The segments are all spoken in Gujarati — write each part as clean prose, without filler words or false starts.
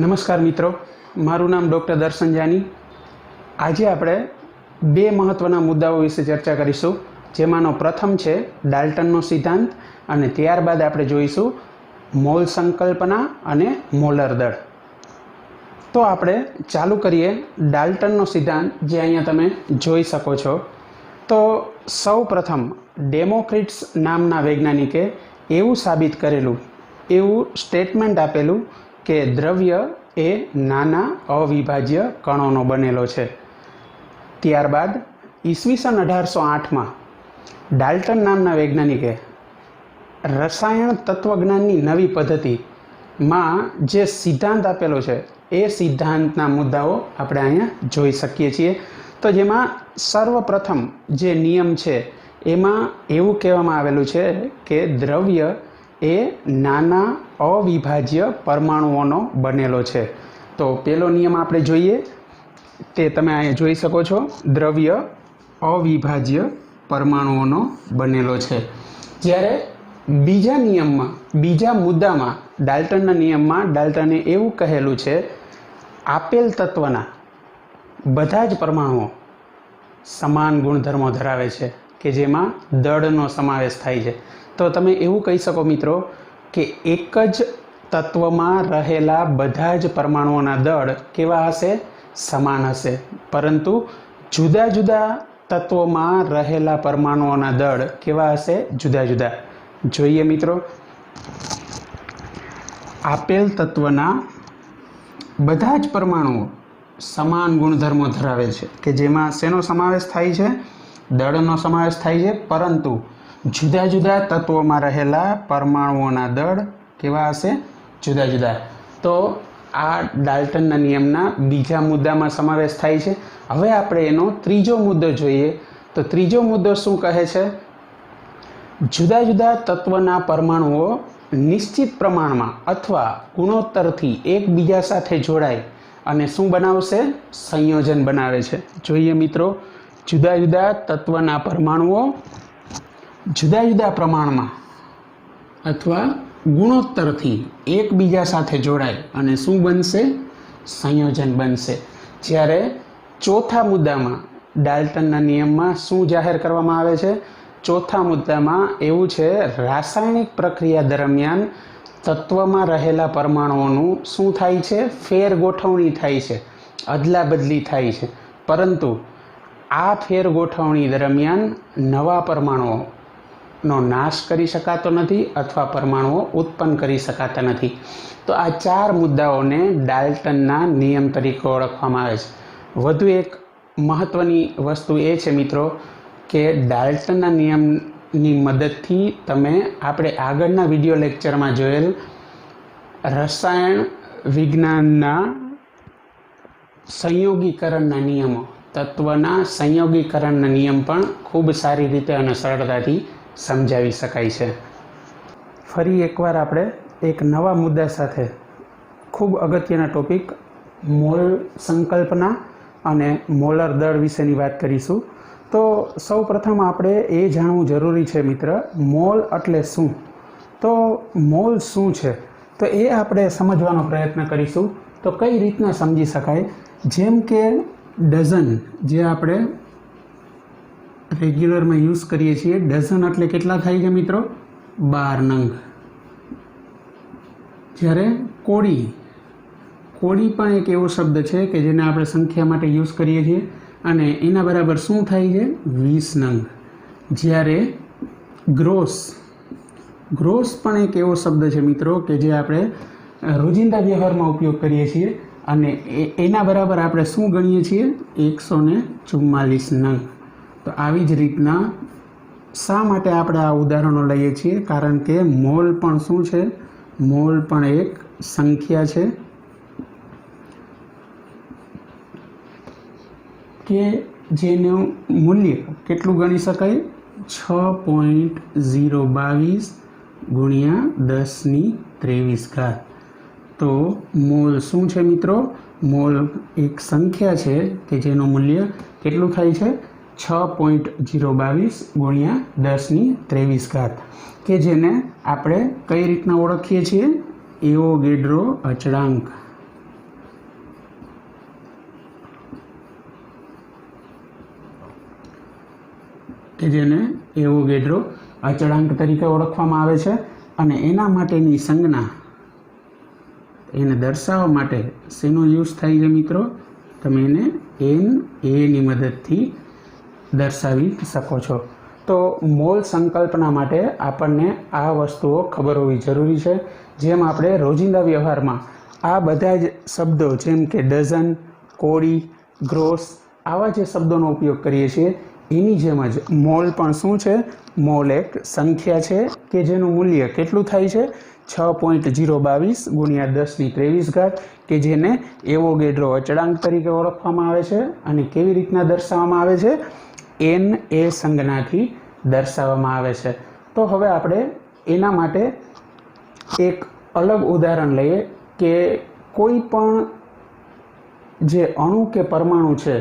નમસ્કાર મિત્રો, મારું નામ ડૉક્ટર દર્શન જાની। આજે આપણે બે મહત્ત્વના મુદ્દાઓ વિશે ચર્ચા કરીશું, જેમાંનો પ્રથમ છે ડાલ્ટનનો સિદ્ધાંત અને ત્યારબાદ આપણે જોઈશું મોલ સંકલ્પના અને મોલર દળ। તો આપણે ચાલુ કરીએ ડાલ્ટનનો સિદ્ધાંત, જે અહીંયા તમે જોઈ શકો છો। તો સૌ પ્રથમ ડેમોક્રિટ્સ નામના વૈજ્ઞાનિકે એવું સાબિત કરેલું, એવું સ્ટેટમેન્ટ આપેલું કે દ્રવ્ય એ નાના અવિભાજ્ય કણોનો બનેલો છે। ત્યારબાદ ઈસવીસન 1808માં ડાલ્ટન નામના વૈજ્ઞાનિકે રસાયણ તત્વજ્ઞાનની નવી પદ્ધતિમાં જે સિદ્ધાંત આપેલો છે, એ સિદ્ધાંતના મુદ્દાઓ આપણે અહીંયા જોઈ શકીએ છીએ। તો જેમાં સર્વપ્રથમ જે નિયમ છે, એમાં એવું કહેવામાં આવેલું છે કે દ્રવ્ય એ નાના અવિભાજ્ય પરમાણુઓનો બનેલો છે। તો પહેલો નિયમ આપણે જોઈએ, તે તમે અહીંયા જોઈ શકો છો, દ્રવ્ય અવિભાજ્ય પરમાણુઓનો બનેલો છે। જ્યારે બીજા નિયમમાં, બીજા મુદ્દામાં, ડાલ્ટનના નિયમમાં ડાલ્ટને એવું કહેલું છે, આપેલ તત્વના બધા જ પરમાણુઓ સમાન ગુણધર્મો ધરાવે છે, કે જેમાં દળનો સમાવેશ થાય છે। તો તમે એવું કહી શકો મિત્રો કે એક જ તત્વમાં રહેલા બધા જ પરમાણુઓના દળ કેવા હશે? સમાન હશે। પરંતુ જુદા જુદા તત્વોમાં રહેલા પરમાણુઓના દળ કેવા હશે? જુદા જુદા। જોઈએ મિત્રો, આપેલ તત્વના બધા જ પરમાણુઓ સમાન ગુણધર્મો ધરાવે છે, કે જેમાં શેનો સમાવેશ થાય છે? દળનો સમાવેશ થાય છે। પરંતુ જુદા જુદા તત્વોમાં રહેલા પરમાણુઓના દળ કેવા હશે? જુદા જુદા। તો આ ડાલ્ટનના નિયમના બીજા મુદ્દામાં સમાવેશ થાય છે। હવે આપણે એનો ત્રીજો મુદ્દો જોઈએ। તો ત્રીજો મુદ્દો શું કહે છે? જુદા જુદા તત્વના પરમાણુઓ નિશ્ચિત પ્રમાણમાં અથવા ગુણોત્તરથી એકબીજા સાથે જોડાય અને શું બનાવશે? સંયોજન બનાવે છે। જોઈએ મિત્રો, જુદા જુદા તત્વના પરમાણુઓ જુદા જુદા પ્રમાણમાં અથવા ગુણોત્તરથી એકબીજા સાથે જોડાય અને શું બનશે? સંયોજન બનશે। જ્યારે ચોથા મુદ્દામાં ડાલ્ટનના નિયમમાં શું જાહેર કરવામાં આવે છે? ચોથા મુદ્દામાં એવું છે, રાસાયણિક પ્રક્રિયા દરમિયાન તત્વમાં રહેલા પરમાણુઓનું શું થાય છે? ફેર ગોઠવણી થાય છે, અદલા બદલી થાય છે। પરંતુ આ ફેર ગોઠવણી દરમિયાન નવા પરમાણુઓ નો નાશ કરી શકાતો નથી અથવા પરમાણુઓ ઉત્પન્ન કરી શકાતા નથી। તો આ ચાર મુદ્દાઓને ડાલ્ટનના નિયમ તરીકે ઓળખવામાં આવે છે। વધુ એક મહત્ત્વની વસ્તુ એ છે મિત્રો કે ડાલ્ટનના નિયમની મદદથી તમે આપણે આગળના વિડીયો લેક્ચરમાં જોયેલ રસાયણ વિજ્ઞાનના સંયોગીકરણના નિયમો, તત્વના સંયોગીકરણના નિયમ પણ ખૂબ સારી રીતે અને સરળતાથી સમજાવી શકાય છે। ફરી એકવાર આપણે એક નવા મુદ્દા સાથે ખૂબ અગત્યના ટોપિક મોલ સંકલ્પના અને મોલર દળ વિશેની વાત કરીશું। તો સૌ પ્રથમ આપણે એ જાણવું જરૂરી છે મિત્ર, મોલ એટલે શું? તો મોલ શું છે? તો એ આપણે સમજવાનો પ્રયત્ન કરીશું। તો કઈ રીતના સમજી શકાય? જેમ કે ડઝન, જે આપણે રેગ્યુલરમાં યુઝ કરીએ છીએ, ડઝન એટલે કેટલા થાય છે મિત્રો? 12 નંગ। જ્યારે કોડી, કોડી પણ એક એવો શબ્દ છે કે જેને આપણે સંખ્યા માટે યુઝ કરીએ છીએ, અને એના બરાબર શું થાય છે? 20 નંગ। જ્યારે ગ્રોસ, ગ્રોસ પણ એક એવો શબ્દ છે મિત્રો કે જે આપણે રોજિંદા વ્યવહારમાં ઉપયોગ કરીએ છીએ, અને એના બરાબર આપણે શું ગણીએ છીએ? 144 નંગ। તો આવી જ રીતના શા માટે આપણે આ ઉદાહરણો લઈએ છીએ? કારણ કે મોલ પણ શું છે? મોલ પણ એક સંખ્યા છે કે જેનું મૂલ્ય કેટલું ગણી શકાય? 6.022 ગુણ્યા 10⁻23। તો મોલ શું છે મિત્રો? મોલ એક સંખ્યા છે કે જેનું મૂલ્ય કેટલું થાય છે? 6.022 ગુણ્યા 10⁻23, કે જેને આપણે કઈ રીતના ઓળખીએ છીએ? એવોગેડ્રો અચળાંક। કે જેને એવોગેડ્રો અચળાંક તરીકે ઓળખવામાં આવે છે અને એના માટેની સંજ્ઞા એને દર્શાવવા માટે શેનો યુઝ થાય છે મિત્રો? તમે એને NA ની મદદથી દર્શાવી શકો છો. તો મોલ સંકલ્પના માટે આપણને આ વસ્તુઓ ખબર હોવી જરૂરી છે. જેમ આપણે રોજિંદા વ્યવહારમાં આ બધા જ શબ્દો જેમ કે ડઝન, કોડી, ગ્રોસ આવા જે શબ્દોનો ઉપયોગ કરીએ છીએ એની જેમ જ મોલ પણ શું છે? મોલ એક સંખ્યા છે કે જેનું મૂલ્ય કેટલું થાય છે? 6.022 ગુણ્યા 10⁻23 કે જેને એવોગેડ્રો અચળાંક તરીકે ઓળખવામાં આવે છે અને કેવી રીતના દર્શાવવામાં આવે છે? NA સંજ્ઞાથી દર્શાવવામાં આવે છે. તો હવે આપણે એના માટે એક અલગ ઉદાહરણ લઈએ કે કોઈ પણ જે અણુ કે પરમાણુ છે,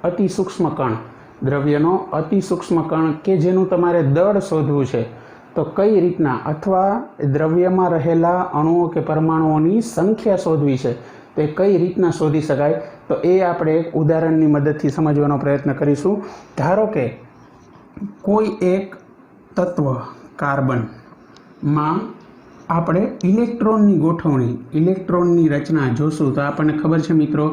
અતિ સૂક્ષ્મ કણ, દ્રવ્યનો અતિ સૂક્ષ્મ કણ કે જેનું તમારે દળ શોધવું છે, તો કઈ રીતના, અથવા દ્રવ્યમાં રહેલા અણુઓ કે પરમાણુઓની સંખ્યા શોધવી છે, તો એ કઈ રીતના શોધી શકાય? તો એ આપણે એક ઉદાહરણની મદદથી સમજવાનો પ્રયત્ન કરીશું. ધારો કે કોઈ એક તત્વ કાર્બનમાં આપણે ઇલેક્ટ્રોનની ગોઠવણી, ઇલેક્ટ્રોનની રચના જોશું તો આપણને ખબર છે મિત્રો,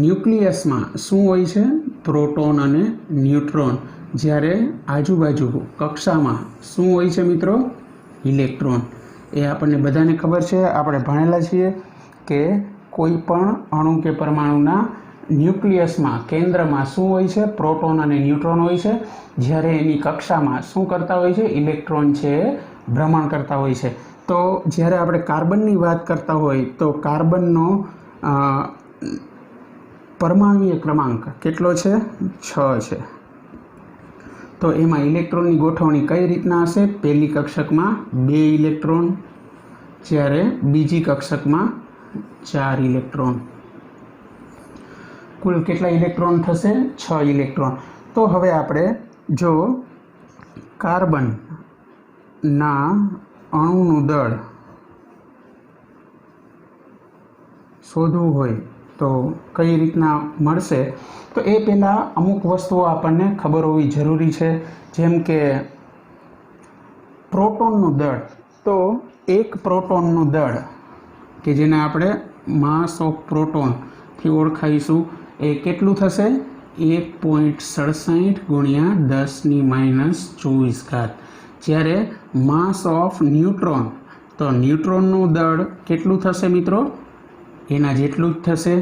ન્યુક્લિયસમાં શું હોય છે? પ્રોટોન અને ન્યુટ્રોન. જ્યારે આજુબાજુ કક્ષામાં શું હોય છે મિત્રો? ઇલેક્ટ્રોન. એ આપણને બધાને ખબર છે, આપણે ભણેલા છીએ કે કોઈ પણ અણુ કે પરમાણુના ન્યુક્લિયસમાં કેન્દ્રમાં શું હોય છે? પ્રોટોન અને ન્યુટ્રોન હોય છે. જ્યારે એની કક્ષામાં શું કરતા હોય છે? ઇલેક્ટ્રોન છે ભ્રમણ કરતા હોય છે. તો જ્યારે આપણે કાર્બનની વાત કરતા હોય તો કાર્બનનો પરમાણુય ક્રમાંક કેટલો છે? 6 છે. તો એમાં ઇલેક્ટ્રોનની ગોઠવણી કઈ રીતના હશે? પહેલી કક્ષકમાં 2 ઇલેક્ટ્રોન, જ્યારે બીજી કક્ષકમાં 4 ઇલેક્ટ્રોન. કુલ કેટલા ઇલેક્ટ્રોન થશે? 6 ઇલેક્ટ્રોન. તો હવે આપણે જો કાર્બનના અણુનું દળ શોધવું હોય તો કઈ રીતના મળશે? તો એ પહેલાં અમુક વસ્તુઓ આપણને ખબર હોવી જરૂરી છે. જેમ કે પ્રોટોનનું દળ. તો એક પ્રોટોનનું દળ કે જેને આપણે માસ ઓફ પ્રોટોનથી ઓળખાઈશું, એ કેટલું થશે? 1.67 ગુણ્યા 10⁻24. જ્યારે માસ ઓફ ન્યુટ્રોન, તો ન્યુટ્રોનનું દળ કેટલું થશે મિત્રો? એના જેટલું જ થશે.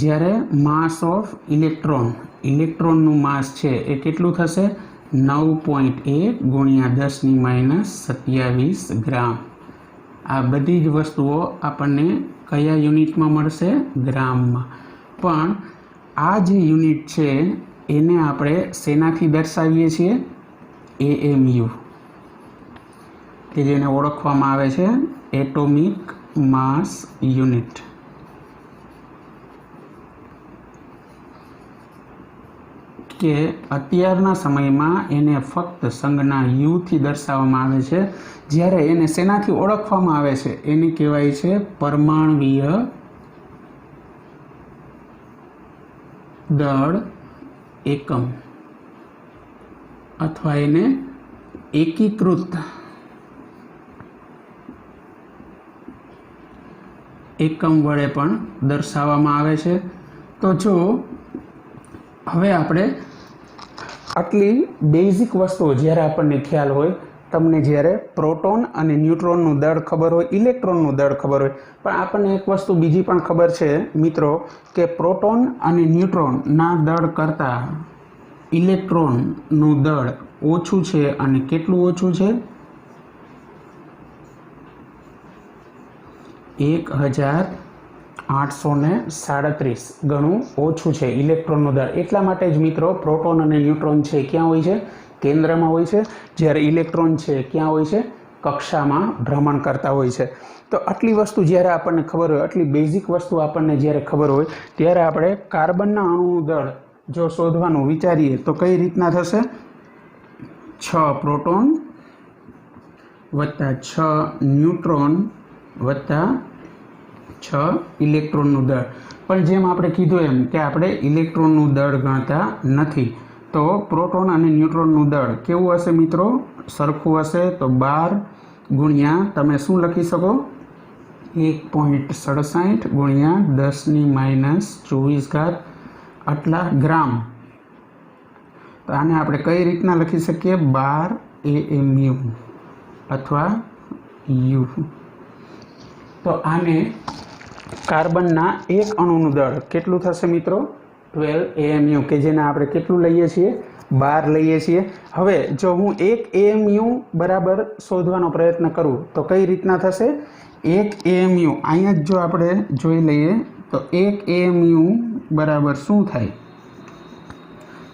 જ્યારે માસ ઓફ ઇલેક્ટ્રોન, ઇલેક્ટ્રોનનું માસ છે એ કેટલું થશે? 9.1 ગુણ્યા 10⁻27 ગ્રામ. આ બધી જ વસ્તુઓ આપણને કયા યુનિટમાં મળશે? ગ્રામમાં. પણ આ જે યુનિટ છે એને આપણે શેનાથી દર્શાવીએ છીએ? AMU, કે જેને ઓળખવામાં આવે છે એટોમિક માસ યુનિટ. કે અત્યારના સમયમાં એને ફક્ત સંજ્ઞા U થી દર્શાવવામાં આવે છે. જ્યારે એને શેનાથી ઓળખવામાં આવે છે? એને કહેવાય છે પરમાણ્વીય દળ એકમ, અથવા એને એકીકૃત એકમ વડે પણ દર્શાવવામાં આવે છે. તો જો હવે આપણે આટલી બેઝિક વસ્તુઓ જ્યારે આપણને ખ્યાલ હોય, તમને જ્યારે પ્રોટોન અને ન્યુટ્રોનનું દળ ખબર હોય, ઇલેક્ટ્રોનનું દળ ખબર હોય, પણ આપણને એક વસ્તુ બીજી પણ ખબર છે મિત્રો કે પ્રોટોન અને ન્યુટ્રોનના દળ કરતાં ઇલેક્ટ્રોનનું દળ ઓછું છે. અને કેટલું ઓછું છે? 1837 ગણું ઓછું છે ઇલેક્ટ્રોનનું દળ. એટલા માટે જ મિત્રો પ્રોટોન અને ન્યુટ્રોન છે ક્યાં હોય છે? કેન્દ્રમાં હોય છે. જ્યારે ઇલેક્ટ્રોન છે ક્યાં હોય છે? કક્ષામાં ભ્રમણ કરતા હોય છે. તો આટલી વસ્તુ જ્યારે આપણને ખબર હોય, આટલી બેઝિક વસ્તુ આપણને જ્યારે ખબર હોય, ત્યારે આપણે કાર્બનના અણુનું દળ જો શોધવાનું વિચારીએ તો કઈ રીતના થશે? 6 પ્રોટોન વત્તા 6 ન્યુટ્રોન વત્તા 6 ઇલેક્ટ્રોનનું દળ. પણ જેમ આપણે કીધું એમ કે આપણે ઇલેક્ટ્રોનનું દળ ગણતા નથી, તો પ્રોટોન અને ન્યુટ્રોનનું દળ કેવું હશે મિત્રો? સરખું હશે. તો 12 ગુણ્યા તમે શું લખી શકો? 1.67 ગુણ્યા 10⁻24 આટલા ગ્રામ. તો આને આપણે કઈ રીતના લખી શકીએ? 12 AMU અથવા યુ. તો આને કાર્બનના એક અણુનું દળ કેટલું થશે મિત્રો? 12 AMU, કે જેને આપણે કેટલું લઈએ છીએ? 12 લઈએ છીએ. હવે જો હું 1 AMU બરાબર શોધવાનો પ્રયત્ન કરું તો કઈ રીતના થશે? 1 AMU અહીંયા જ જો આપણે જોઈ લઈએ તો 1 AMU બરાબર શું થાય?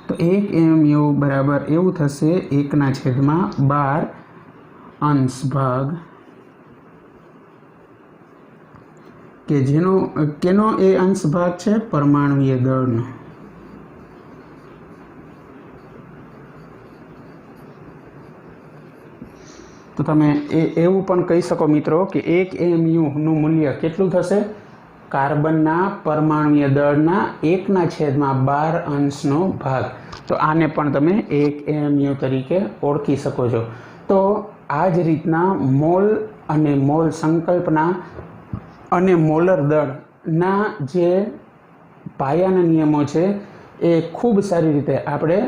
તો 1 AMU બરાબર એવું થશે 1/12 અંશ ભાગ, કે કેનો એ અંશ ભાગ છે? પરમાણુય દળનો. તો તમે એવું પણ કહી શકો મિત્રો કે 1 AMU નું મૂલ્ય કેટલું થશે? કાર્બનના પરમાણુય દળના 1/12 અંશનો ભાગ. તો આને પણ તમે 1 AMU તરીકે ઓળખી શકો છો. તો આ જ રીતના મોલ અને મોલ સંકલ્પના અને મોલર દળના જે પાયાના નિયમો છે એ ખૂબ સારી રીતે આપણે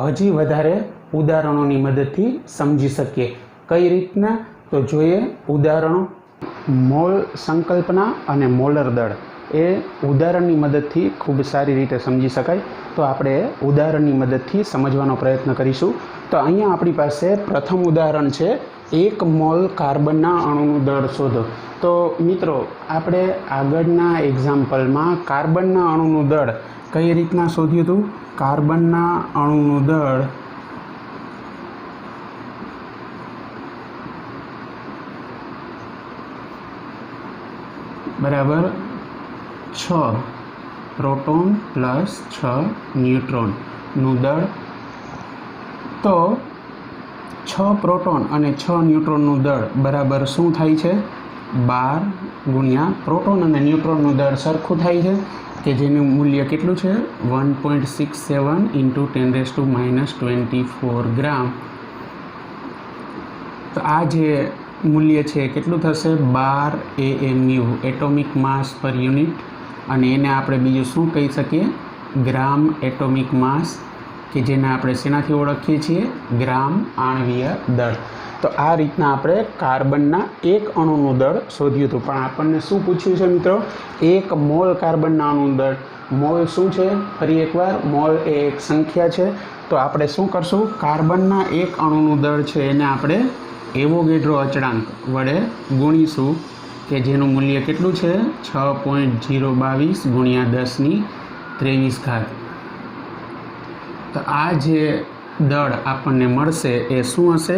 હજી વધારે ઉદાહરણોની મદદથી સમજી શકીએ. કઈ રીતના? તો જોઈએ ઉદાહરણો. મોલ સંકલ્પના અને મોલર દળ એ ઉદાહરણની મદદથી ખૂબ સારી રીતે સમજી શકાય. તો આપણે ઉદાહરણની મદદથી સમજવાનો પ્રયત્ન કરીશું. તો અહીંયા આપણી પાસે પ્રથમ ઉદાહરણ છે, 1 મોલ કાર્બનના અણુનું દળ શોધો. તો મિત્રો આપણે આગળના એક્ઝામ્પલમાં કાર્બનના અણુનું દળ કઈ રીતના શોધ્યું હતું? કાર્બનના અણુનું દળ બરાબર 6 પ્રોટોન પ્લસ 6 ન્યુટ્રોનનું દળ. તો 6 પ્રોટોન અને 6 ન્યુટ્રોનનું દળ બરાબર શું થાય છે? 12 ગુણ્યા પ્રોટોન અને ન્યુટ્રોનનું દળ સરખું થાય છે, કે જેનું મૂલ્ય કેટલું છે? 1.67 × 10⁻24 ગ્રામ. તો આ જે મૂલ્ય છે કેટલું થશે? 12 AMU એટોમિક માસ પર યુનિટ. અને એને આપણે બીજું શું કહી શકીએ? ગ્રામ એટોમિક માસ, કે જેને આપણે શેનાથી ઓળખીએ છીએ? ગ્રામ આણ્વીય દળ. તો આ રીતના આપણે કાર્બનના એક અણુનું દળ શોધ્યું હતું. પણ આપણને શું પૂછ્યું છે મિત્રો? 1 મોલ કાર્બનના અણુનું દળ. મોલ શું છે? ફરી એકવાર, મોલ એ એક સંખ્યા છે. તો આપણે શું કરશું? કાર્બનના એક અણુનું દળ છે એને આપણે એવોગેડ્રો અચળાંક વડે ગુણીશું, કે જેનું મૂલ્ય કેટલું છે? 6.022 ગુણ્યા 10⁻23. તો આ જે દળ આપણને મળશે એ શું હશે?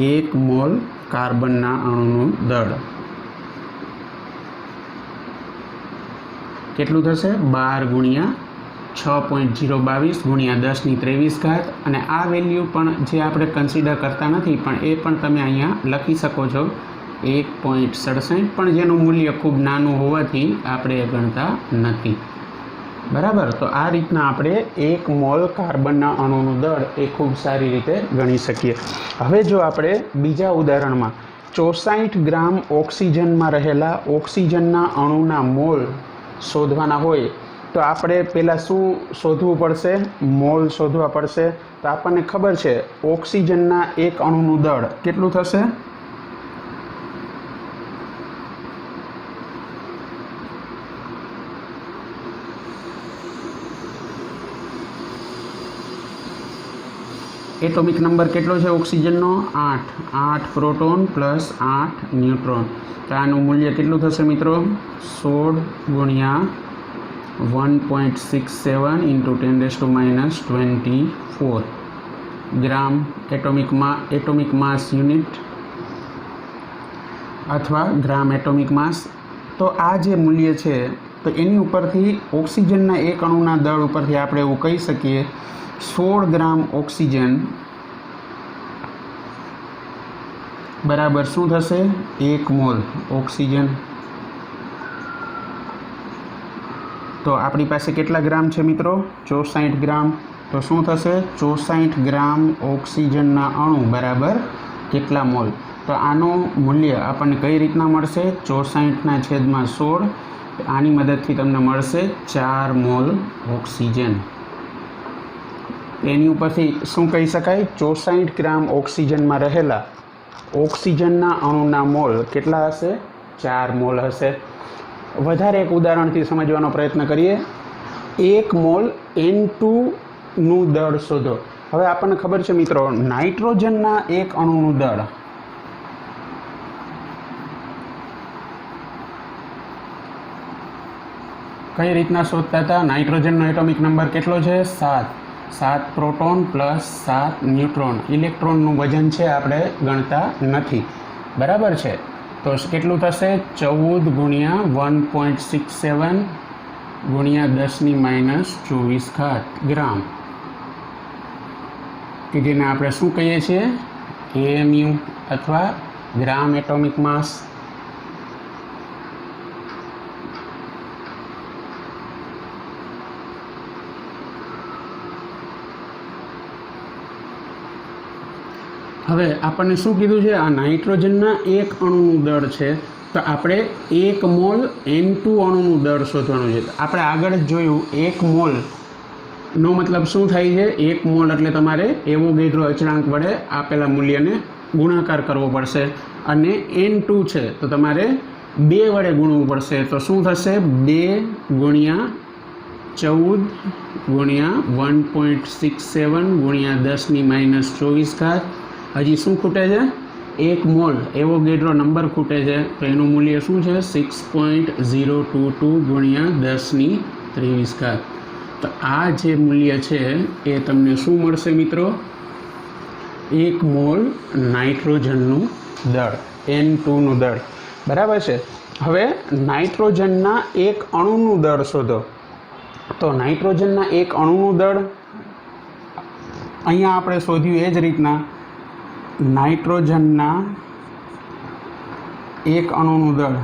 1 મોલ કાર્બનના અણુનું દળ કેટલું થશે? 12 ગુણ્યા 6.022 ગુણ્યા 10⁻23. અને આ વેલ્યુ પણ જે આપણે કન્સિડર કરતા નથી, પણ એ પણ તમે અહીંયા લખી શકો છો, 1.67, પણ જેનું મૂલ્ય ખૂબ નાનું હોવાથી આપણે એ ગણતા નથી. બરાબર. તો આ રીતના આપણે 1 મોલ કાર્બનના અણુનું દળ એ ખૂબ સારી રીતે ગણી શકીએ. હવે જો આપણે બીજા ઉદાહરણમાં 64 ગ્રામ ઓક્સિજનમાં રહેલા ઓક્સિજનના અણુના મોલ શોધવાના હોય તો આપણે પહેલાં શું શોધવું પડશે? મોલ શોધવા પડશે. તો આપણને ખબર છે ઓક્સિજનના એક અણુનું દળ કેટલું થશે? એટોમિક નંબર કેટલો છે ઓક્સિજનનો? 8 પ્રોટોન પ્લસ 8 ન્યુટ્રોન. તો આનું મૂલ્ય કેટલું થશે મિત્રો? 16 ગુણ્યા 1.67 × 10⁻24 ગ્રામ એટોમિક માસ યુનિટ અથવા ગ્રામ એટોમિક માસ. તો આ જે મૂલ્ય છે તો એની ઉપરથી ઓક્સિજનના એક અણુના દળ ઉપરથી આપણે એવું કહી શકીએ 16 ગ્રામ ઓક્સિજન બરાબર શું થશે? 1 મોલ ઓક્સિજન. તો આપણી પાસે કેટલા ગ્રામ છે મિત્રો? 64 ગ્રામ. તો શું થશે 64 ગ્રામ ઓક્સિજનના અણુ બરાબર કેટલા મોલ? તો આનું મૂલ્ય આપણને કઈ રીતના મળશે? 64/16. આની મદદથી તમને મળશે 4 મોલ ઓક્સિજન. એની ઉપરથી શું કહી શકાય? 64 ગ્રામ ઓક્સિજનમાં રહેલા ઓક્સિજનના અણુના મોલ કેટલા હશે? 4 મોલ હશે. વધારે એક ઉદાહરણથી સમજવાનો પ્રયત્ન કરીએ. 1 મોલ N2નું દળ શોધો. હવે આપણને ખબર છે મિત્રો, નાઇટ્રોજનના એક અણુનું દળ કઈ રીતના શોધતા હતા? નાઇટ્રોજનનો એટોમિક નંબર કેટલો છે? 7 પ્રોટોન પ્લસ 7 ન્યુટ્રોન. ઇલેક્ટ્રોનનું વજન છે આપણે ગણતા નથી, બરાબર છે? તો કેટલું થશે? 14 ગુણ્યા 1.67 ગુણ્યા 10⁻24 ગ્રામ, કે જેને આપણે શું કહીએ છીએ? AMU અથવા ગ્રામ એટોમિક માસ. હવે આપણને શું કીધું છે? આ નાઇટ્રોજનના એક અણુનું દળ છે, તો આપણે 1 મોલ N2 અણુનું દળ શોધવાનું છે. આપણે આગળ જ જોયું 1 મોલનો મતલબ શું થાય છે? 1 મોલ એટલે તમારે એવોગેડ્રો અચળાંક વડે આપેલા મૂલ્યને ગુણાકાર કરવો પડશે, અને N2 છે તો તમારે 2 વડે ગુણવું પડશે. તો શું થશે? 2 ગુણ્યા 14 ગુણ્યા 1.67 ગુણ્યા 10⁻24. હજી શું ખૂટે છે? 1 મોલ એવોગેડ્રો નંબર ખૂટે છે, તો એનું મૂલ્ય શું છે? 6.022 ગુણ્યા 10⁻23. તો આ જે મૂલ્ય છે એ તમને શું મળશે મિત્રો? 1 મોલ નાઇટ્રોજનનું દળ, N2નું દળ, બરાબર છે. હવે નાઇટ્રોજનના એક અણુનું દળ શોધો. તો નાઇટ્રોજનના એક અણુનું દળ અહીંયા આપણે શોધ્યું એ જ રીતના. નાઇટ્રોજનના એક અણુનું દળ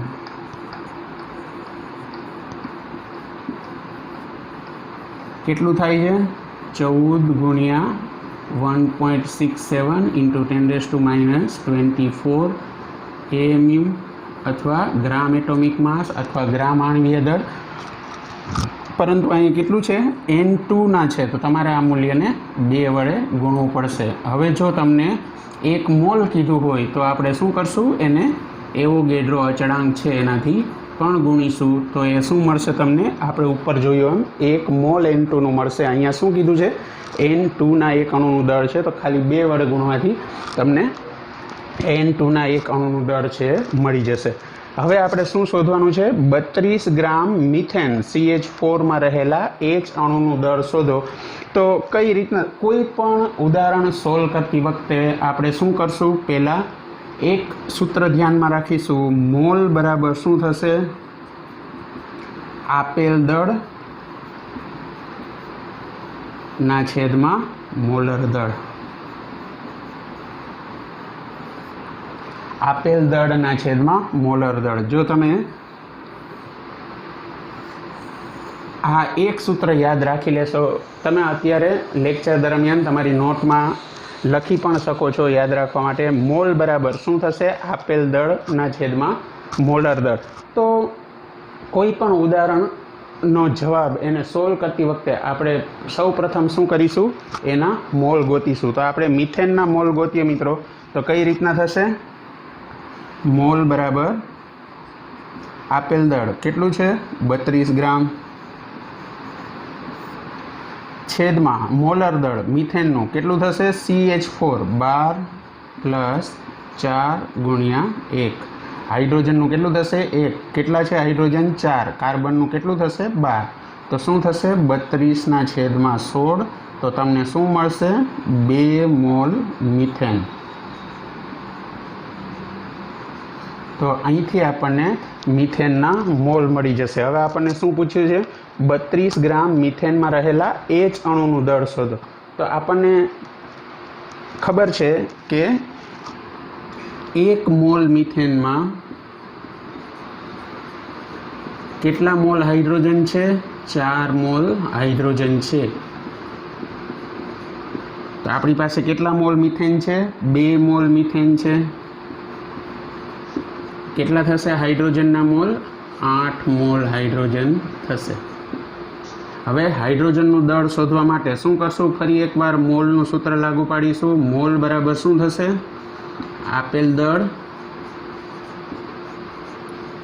કેટલું થાય છે? 14 ગુણ્યા 1.67 ઇન્ટુ 10⁻24 AMU અથવા ગ્રામ એટોમિક માસ અથવા ગ્રામ આણ્વીય દળ. પરંતુ અહીં કેટલું છે? N2ના છે, તો તમારે આ મૂલ્યને 2 વડે ગુણવું પડશે. હવે જો તમને 1 મોલ કીધું હોય તો આપણે શું કરશું? એને એવોગેડ્રો અચળાંક છે એનાથી પણ ગુણીશું. તો એ શું મળશે તમને? આપણે ઉપર જોયું એમ 1 મોલ N2નું મળશે. અહીંયા શું કીધું છે? N2ના એક અણુનું દળ છે, તો ખાલી 2 વડે ગુણવાથી તમને N2ના એક અણુનું દળ છે મળી જશે. હવે આપણે શું શોધવાનું છે? 32 ગ્રામ મિથેન CH4માં રહેલા H અણુનું દળ શોધો. તો કઈ રીતના? કોઈ પણ ઉદાહરણ સોલ્વ કરતી વખતે આપણે શું કરશું? પહેલાં એક સૂત્ર ધ્યાનમાં રાખીશું. મોલ બરાબર શું થશે? આપેલ દળ ના છેદમાં મોલર દળ. આપેલ દળના છેદમાં મોલર દળ. જો તમે આ એક સૂત્ર યાદ રાખી લેશો, તમે અત્યારે લેક્ચર દરમિયાન તમારી નોટમાં લખી પણ શકો છો યાદ રાખવા માટે. મોલ બરાબર શું થશે? આપેલ દળના છેદમાં મોલર દળ. તો કોઈ પણ ઉદાહરણનો જવાબ એને સોલ્વ કરતી વખતે આપણે સૌ પ્રથમ શું કરીશું? એના મોલ ગોતીશું. તો આપણે મિથેનના મોલ ગોતીએ મિત્રો, તો કઈ રીતના થશે? મોલ બરાબર આપેલ દળ કેટલું છે? 32 ગ્રામ છેદમાં મોલર દળ મિથેનનું કેટલું થશે? CH4 12 પ્લસ 4 ગુણ્યા 1. હાઇડ્રોજનનું કેટલું થશે? 1. કેટલા છે હાઇડ્રોજન? 4. કાર્બનનું કેટલું થશે? 12. તો શું થશે? 32/16. તો તમને શું મળશે? 2 મોલ મિથેન. તો અહીંથી આપણને મિથેનના મોલ મળી જશે. હવે આપણને શું પૂછ્યું છે? 32 ગ્રામ મિથેનમાં રહેલા H અણુનું દળ શોધો. તો આપણને ખબર છે કે 1 મોલ મિથેનમાં કેટલા મોલ હાઇડ્રોજન છે? 4 મોલ હાઇડ્રોજન છે. तो आपणी पासे केटला मोल मीथेन छे? 2 मोल मीथेन छे। केटला थशे हाइड्रोजनना मोल? 8 मोल हाइड्रोजन थशे। हवे हाइड्रोजननुं दळ शोधवा माटे शुं करशुं? फरी एकवार मोलनुं सूत्र लागू पाडीशुं। मोल बराबर शुं थशे? आपेल दळ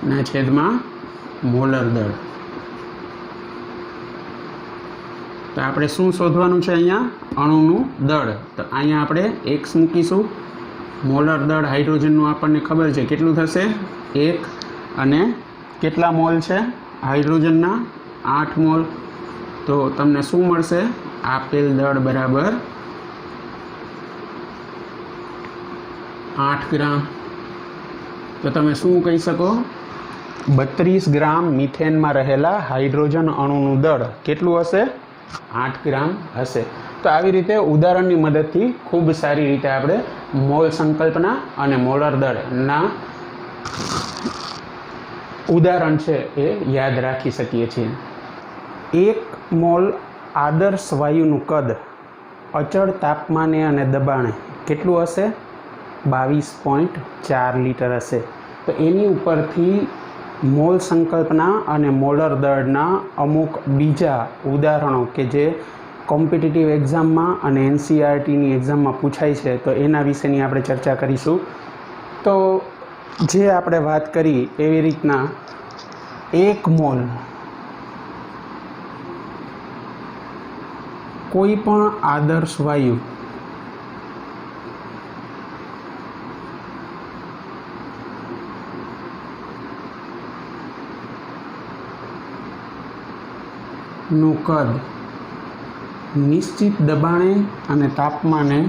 ना छेदमां मोलर दळ। तो आपणे शुं शोधवानुं छे? अहींया अणुनुं दळ। तो अहींया आपणे x मूकीशुं। मोलर दळ हाइड्रोजननुं आपणने खबर छे केटलुं थशे? 1 अने केटला मोल छे हाइड्रोजनना? 8 मोल। तो तमने शुं मळशे? आपेल दळ बराबर 8 ग्राम। तो तमे शुं कही शको? 32 ग्राम मीथेन में रहेला हाइड्रोजन अणुनुं दळ केटलुं हशे? 8 ग्राम हशे। तो આવી રીતે ઉદાહરણની મદદથી ખૂબ સારી રીતે આપણે મોલ સંકલ્પના અને મોલર દળના ઉદાહરણ છે એ યાદ રાખી શકીએ છીએ। 1 મોલ આદર્શ વાયુનું કદ અચળ તાપમાને અને દબાણે કેટલું હશે? 22.4 लीटर હશે। તો એની ઉપરથી મોલ સંકલ્પના અને મોલર દળના અમુક બીજા ઉદાહરણો કે જે કોમ્પિટિટિવ એક્ઝામમાં અને એનસીઈઆરટીની એક્ઝામમાં પૂછાય છે તો એના વિશેની આપણે ચર્ચા કરીશું। તો જે આપણે વાત કરી એવી રીતના 1 મોલ કોઈ પણ આદર્શ વાયુ નું કદ નિશ્ચિત દબાણે અને તાપમાને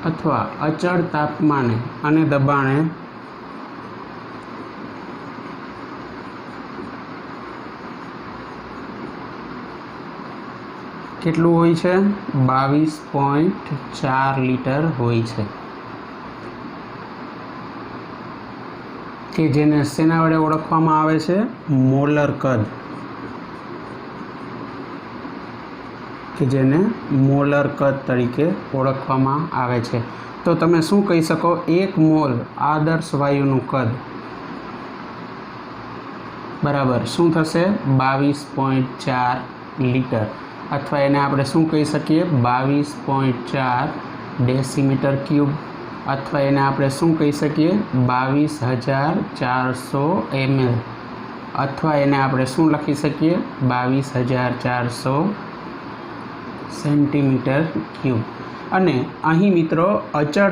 અથવા અચળ તાપમાને અને દબાણે કેટલું હોય છે? 22.4 लीटर હોય છે કે જેને શેના વડે ઓળખવામાં આવે છે? મોલર કદ, કે જેને મોલર કદ તરીકે ઓળખવામાં આવે છે। તો તમે શું કહી શકો? 1 મોલ આદર્શ વાયુનું કદ બરાબર શું થશે? 22.4 लीटर अथवा एने आपणे शुं कही सकीए? 22.4 डेसीमीटर क्यूब अथवा एने आपणे शुं कही सकीए? 22,400 ml अथवा एने आपणे शुं लखी सकीए? 22,400 सेंटीमीटर क्यूब। अने अहीं मित्रों अचळ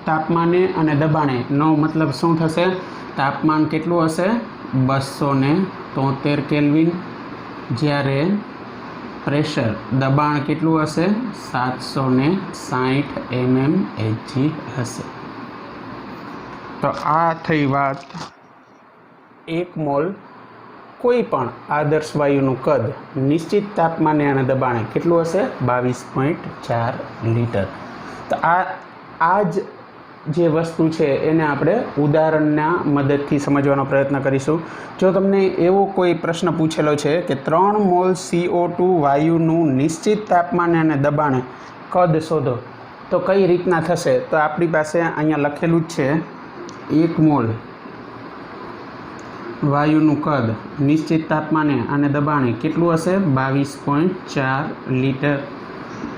तापमाने अने दबाणे नो मतलब शुं थशे? तापमान केटलुं हशे? 273 केल्विन, ज्यारे प्रेशर दबाण केटलुं हशे? 760 mmHg हशे। तो आ थई वात 1 मोल कोई पण आदर्श वायुनुं कद निश्चित तापमाने अने दबाणे केटलुं हशे? 22.4 लीटर। तो आज जे वस्तु है एने आपणे उदाहरणना मददथी समझवानो प्रयत्न करीशुं। जो तमने एवो कोई प्रश्न पूछेलो छे कि 3 मोल CO2 वायुनुं निश्चित तापमाने अने दबाणे कद शोधो तो कई रीतना थशे? तो आपणी पासे अहींया लखेलुं ज छे 1 मोल वायुनुं कद निश्चित तापमाने अने दबाणे केटलुं हशे? 22.4 लीटर।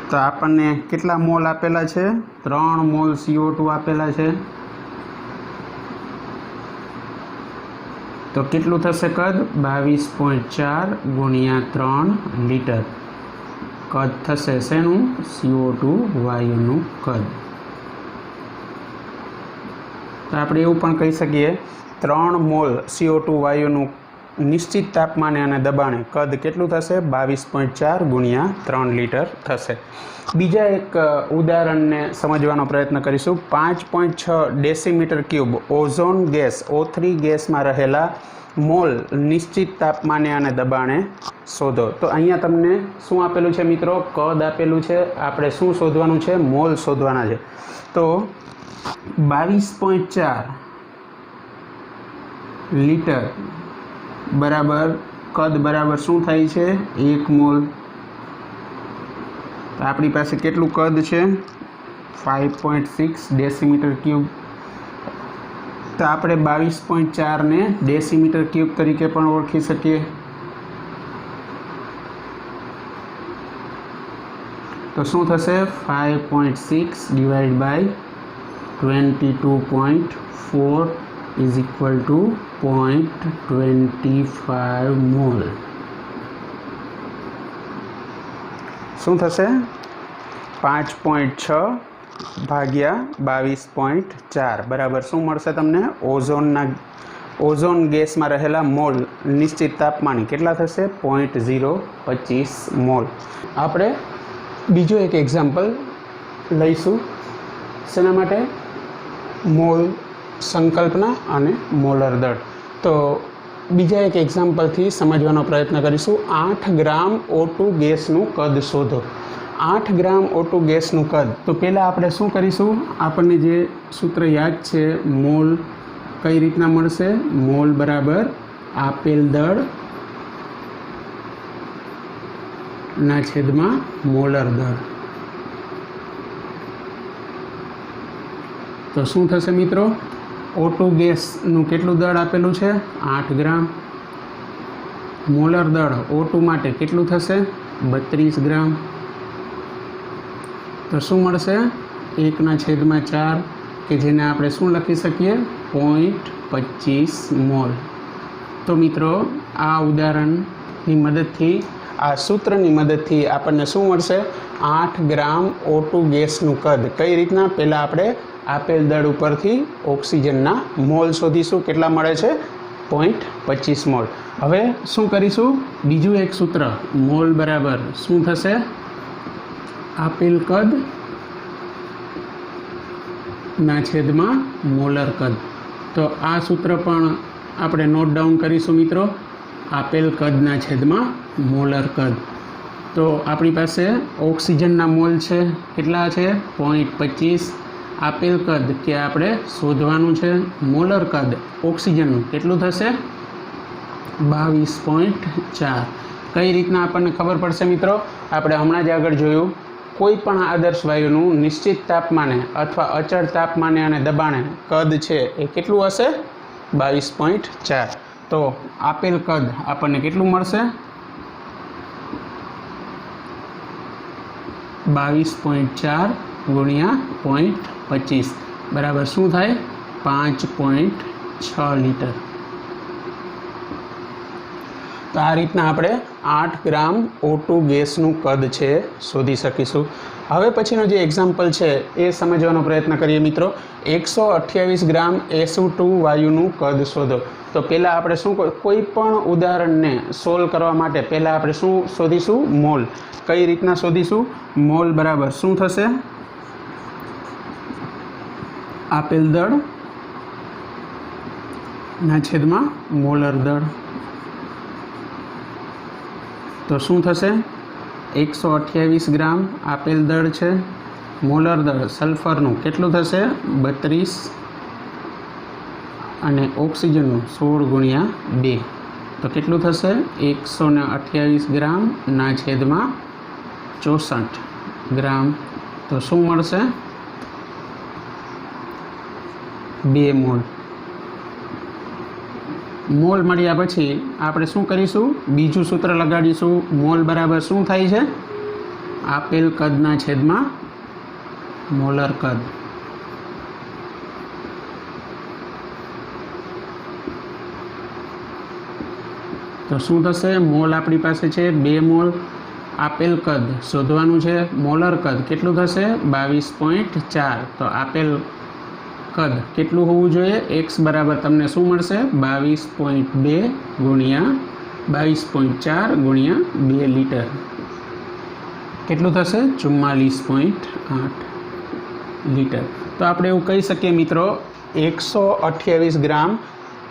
तो आपने केटला मोल आपेला है? 3 मोल CO2 आपेला है। तो केटलुं थशे कद? 22.4 गुणिया 3 लीटर कद थशे शेनुं? CO2 वायुनुं कद। तो आपणे एवुं पण कही सकीए 3 मोल CO2 वायुनुं निश्चित तापमाने अने दबाणे कद केटलुं थशे? 22.4 गुणिया 3 लीटर थशे। बीजा एक उदाहरण ने समझवानो प्रयत्न करीशुं। 5.6 decimetre cube ozone gas O3 gas में रहेला मोल निश्चित तापमाने अने दबाणे शोधो। तो अहींया तमने शुं आपेलुं छे मित्रों? कद आपेलुं छे। आपणे शुं शोधवानुं छे? मोल शोधवाना छे। तो 22.4 लीटर बराबर कद बराबर शुं थाय छे? 1 मोल। तो अपनी पास केटलू कद है 5.6 डेसीमीटर क्यूब। तो આપણે 22.4 ने डेसीमीटर क्यूब तरीके पण ओळखी सकीए। तो शुं थशे 5.6 divide by 22.4 is equal to 0.25 mole. शुं थशे 5.6 भाग्या 22.4 बराबर शू मळशे तमने ओझोन गैस में रहेला मोल निश्चित तापमान केटला थशे 0.025 मोल। आपणे बीजो एक एक्जाम्पल लईशुं शेना माटे मोल संकल्पना अने मोलर दर। तो बीजा एक एक्जाम्पल थी समझवानो प्रयत्न करीशुं। 8 ग्राम O2 गैसनुं कद शोधो। 8 ग्राम O2 गैसनुं कद। तो पहला आपणे शुं करीशुं, आपणे जे सूत्र याद छे मोल कई रीतना मळशे, मोल बराबर आपेल दळ ना छेदमां मोलर दळ। तो शुं थशे मित्रों, O2 गैसनुं केटलुं दळ आपेलुं छे 8 ग्राम। मोलर दळ O2 माटे केटलुं थशे 32 ग्राम। तो शू मळशे 1/4 के जेने आपणे शुं लखी सकीए 0.25 मोल। तो मित्रों आ उदाहरणनी मददथी आ सूत्रनी मददथी आपणे शुं मळशे 8 ग्राम O2 गैसनुं कद कई रीतना पहेला आपणे आपेल दळ उपरथी ऑक्सिजनना मोल शोधीशुं। केटला मळे छे 0.25 मोल। हवे शुं करीशुं, बीजुं एक सूत्र मोल बराबर शुं थशे आपेल कद ना छेदमां मोलर कद। तो आ सूत्र पण आपणे नोट डाउन करीशुं मित्रों, आपेल कद ना छेदमां मोलर कद। तो आपणी पासे ऑक्सिजनना मोल छे केटला छे 0.25। आपेल कद के आपणे शोधवानुं छे, मोलर कद ऑक्सिजननुं केटलुं थशे 22.4। कई रीतना आपणे खबर पड़शे मित्रों, आपणे हमणां ज आगळ जोयुं कोईपण आदर्श वायुनुं निश्चित तापमाने अथवा अचल तापमाने अने दबाणे कद छे ए केटलुं हशे 22.4। तो आपेल कद आपणने केटलुं मळशे 22.4 गुणिया 0.25 बराबर शुं थाय 5.6 लीटर। तो आ रीतना आपणे 8 ग्राम O2 गैसनुं कद छे शोधी सकीशुं। हवे पछीनो जे एक्जाम्पल छे ए समजवानो प्रयत्न करीए मित्रों। 128 ग्राम SO2 वायुनुं कद शोधो। तो पहेला आपणे शुं कोईपण उदाहरणने सोल्व करवा माटे पहेला आपणे शुं शोधीशुं मोल। कई रीतना शोधीशुं, मोल बराबर शुं थशे आपेल दळ ना छेदमां मोलर दळ। तो शू थशे 128 ग्राम आपेल दळ छे, मोलर दळ सल्फरनुं केटलुं थशे 32 अने ऑक्सिजननुं 16 गुणिया 2। तो केटलुं थशे 128 ग्राम ना छेदमां 64 ग्राम। तो शू मळशे 2 मोल। मोल मळ्या पछी आपणे शुं करीशुं, बीजुं सूत्र लगाडीशुं। मोल बराबर शुं थाय छे आपेल कदना छेदमां मोलर कद। तो शुं थशे, मोल आपणी पासे छे 2 मोल। आपेल कद शोधवानुं छे, मोलर कद केटलुं थशे 22.4। तो आपेल कद केटलुं होवुं जोईए, x बराबर तमने शुं मळशे 22.2 गुणिया 22.4 गुणिया 2 लीटर केटलुं थशे 44.8 लीटर। तो आपणे एवुं कही सकीए मित्रों 128 ग्राम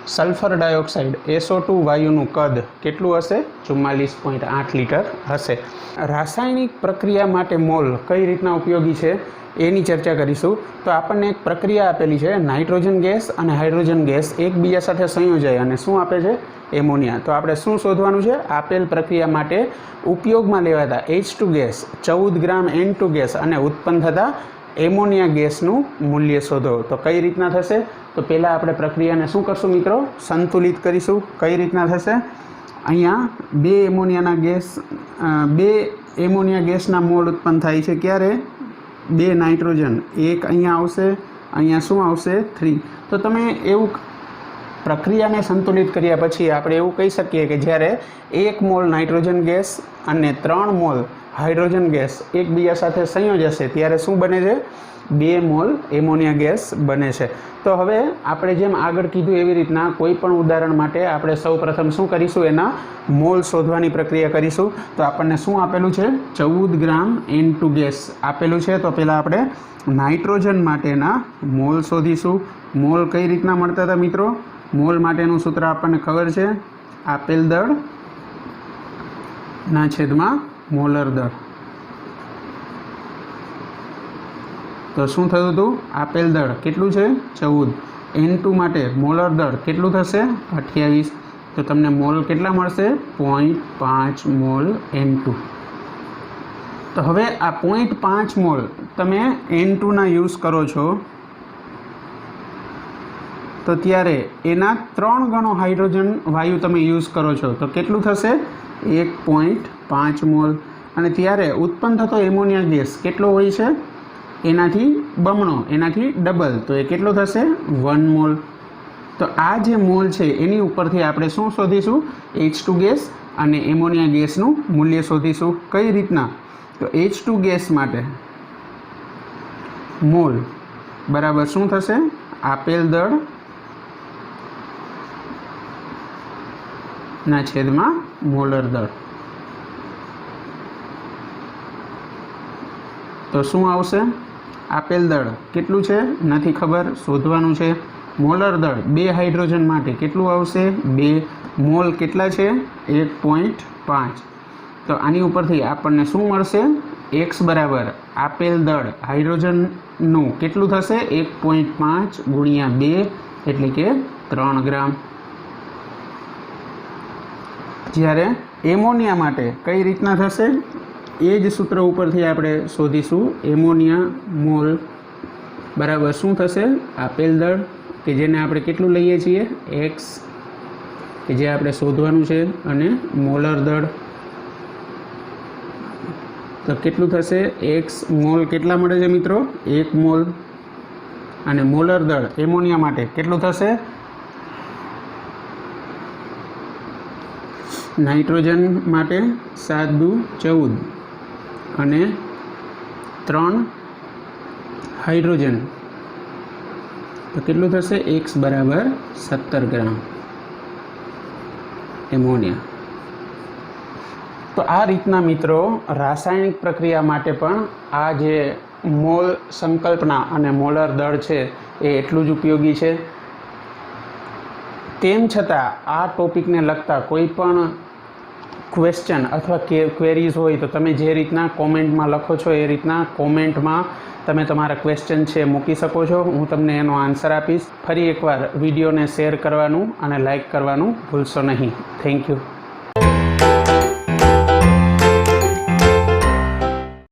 સલ્ફર ડાયોક્સાઇડ SO2 વાયુનું કદ કેટલું હશે? 44.8 લીટર હશે. રાસાયણિક પ્રક્રિયા માટે મોલ કઈ રીતના ઉપયોગી છે એની ચર્ચા કરીશું. તો આપણને એક પ્રક્રિયા આપેલી છે, નાઇટ્રોજન ગેસ અને હાઇડ્રોજન ગેસ એકબીજા સાથે સંયોજાય અને શું આપે છે? એમોનિયા. તો આપણે શું શોધવાનું છે? આપેલ પ્રક્રિયા માટે ઉપયોગમાં લેવાતા H2 ગેસ, 14 ગ્રામ N2 ગેસ અને ઉત્પન્ન થતા એમોનિયા ગેસનું મૂલ્ય શોધો. તો કઈ રીતના થશે? તો પહેલાં આપણે પ્રક્રિયાને શું કરશું મિત્રો? સંતુલિત કરીશું. કઈ રીતના થશે? અહીંયા બે એમોનિયા ગેસના મોલ ઉત્પન્ન થાય છે. ક્યારે? 2 નાઇટ્રોજન, એક અહીંયા આવશે, અહીંયા શું આવશે? 3. તો તમે એવું પ્રક્રિયાને સંતુલિત કર્યા પછી આપણે એવું કહી શકીએ કે જ્યારે 1 મોલ નાઇટ્રોજન ગેસ અને 3 મોલ હાઇડ્રોજન ગેસ એકબીજા સાથે સંયોજશે ત્યારે શું બને છે? 2 મોલ એમોનિયા ગેસ બને છે. તો હવે આપણે જેમ આગળ કીધું એવી રીતના કોઈ પણ ઉદાહરણ માટે આપણે સૌપ્રથમ શું કરીશું? એના મોલ શોધવાની પ્રક્રિયા કરીશું. તો આપણને શું આપેલું છે? 14 ગ્રામ N2 ગેસ આપેલું છે. તો પહેલાં આપણે નાઇટ્રોજન માટેના મોલ શોધીશું. મોલ કઈ રીતના મળતા હતા મિત્રો? મોલ માટેનું સૂત્ર આપણને ખબર છે, આપેલ દળ ના છેદમાં મોલર દળ. તો શું થયું હતું? આપેલ દળ કેટલું છે? 14. N2 માટે મોલર દળ કેટલું થશે? 28. તો તમને મોલ કેટલા મળશે? 0.5 મોલ N2. તો હવે આ 0.5 મોલ તમે N2 ના યુઝ કરો છો તો ત્યારે એના 3 ગણો હાઇડ્રોજન વાયુ તમે યુઝ કરો છો તો કેટલું થશે? 1.5 મોલ. અને ત્યારે ઉત્પન્ન થતો એમોનિયા ગેસ કેટલો હોય છે? એનાથી બમણો, એનાથી ડબલ. તો એ કેટલો થશે? 1 મોલ. તો આ જે મોલ છે એની ઉપરથી આપણે શું શોધીશું? H2 ગેસ અને એમોનિયા ગેસનું મૂલ્ય શોધીશું. કઈ રીતના? તો H2 ગેસ માટે મોલ બરાબર શું થશે? આપેલ દળ ના છેદમાં મોલર દળ. તો શું આવશે? આપેલ દળ કેટલું છે? નથી ખબર, શોધવાનું છે. મોલર દળ 2 હાઇડ્રોજન માટે કેટલું આવશે? 2. મોલ કેટલા છે? 1.5. તો આની ઉપરથી આપણને શું મળશે? X બરાબર આપેલ દળ હાઇડ્રોજનનું કેટલું થશે? 1.5 ગુણ્યા 2 એટલે કે 3 ગ્રામ. જ્યારે એમોનિયા માટે કઈ રીતના થશે? એ જ સૂત્ર ઉપરથી આપણે શોધીશું. એમોનિયા મોલ બરાબર શું થશે? આપેલ દળ કે જેને આપણે કેટલું લઈએ છીએ? X કે જે આપણે શોધવાનું છે, અને મોલર દળ તો કેટલું થશે? X મોલ કેટલા મળે છે મિત્રો? 1 મોલ. અને મોલર દળ એમોનિયા માટે કેટલું થશે? નાઇટ્રોજન માટે 7 દુ 14 અને 3 હાઇડ્રોજન તો કેટલું થશે? X બરાબર 17 ગ્રામ એમોનિયા. તો આ રીતના મિત્રો રાસાયણિક પ્રક્રિયા માટે પણ આ જે મોલ સંકલ્પના અને મોલર દળ છે એ એટલું જ ઉપયોગી છે. તેમ છતાં આ ટોપિકને લગતા કોઈ પણ ક્વેશ્ચન અથવા ક્વેરીઝ હોય તો તમે જે રીતના કોમેન્ટમાં લખો છો એ રીતના કોમેન્ટમાં તમે તમારા ક્વેશ્ચન છે મૂકી શકો છો. હું તમને એનો આન્સર આપીશ. ફરી એકવાર વિડીયોને શેર કરવાનું અને લાઈક કરવાનું ભૂલશો નહીં. Thank you.